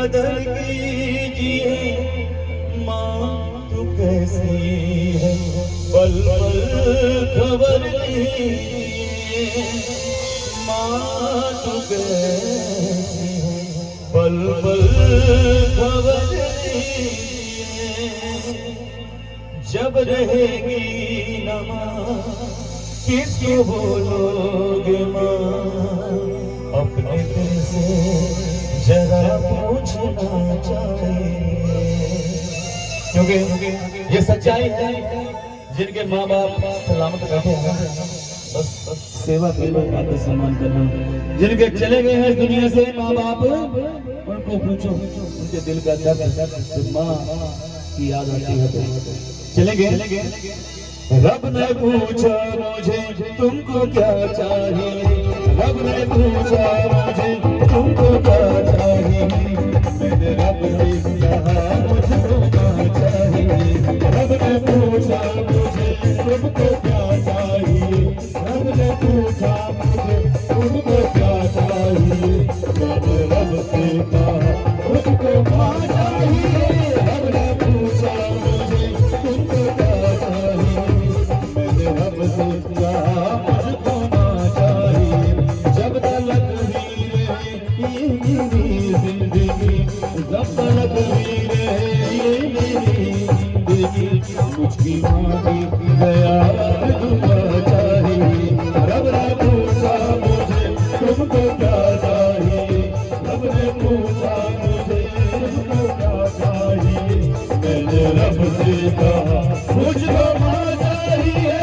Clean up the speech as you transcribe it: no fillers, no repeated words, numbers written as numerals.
कदर कीजिए, माँ तू कैसी है पल पल खबर लीजिए, माँ तू कैसी है पल पल खबर लीजिए। जब रहेगी न माँ किसको बोलोगे माँ, अपने दिल से जरा पूछना चाहिए। क्योंकि ये सच्चाई है, जिनके माँ बाप सलामत बैठे हैं बस सेवा करो, आदर सम्मान करना। जिनके चले गए हैं दुनिया से माँ बाप, उनको पूछो उनके दिल का दर्द, माँ की याद आती है तो चले गए। रब ने पूछा मुझे तुमको क्या चाहिए, रब ने पूछा मुझे तुमको क्या चाहिए, मैंने रब से कहा मुझको क्या चाहिए। रब ने पूछा मुझे तुमको क्या चाहिए, रब ने पूछा मुझे तुमको क्या चाहिए, मैंने रब से कहा मुझको क्या चाहिए। रब ने पूछा मुझे तुमको क्या चाहिए, रब से क्या मुझको ना चाहिए। जब तलक भी रहे ये मेरी जिंदगी, जब तलक भी रहे ये मेरी जिंदगी, मुझकी माँ की दया दुआ चाहिए। रब ने पूछा मुझे तुमको क्या चाहिए, रब ने पूछा मुझे तुमको क्या चाहिए, मैंने रब से कहा मुझको माँ चाहिए।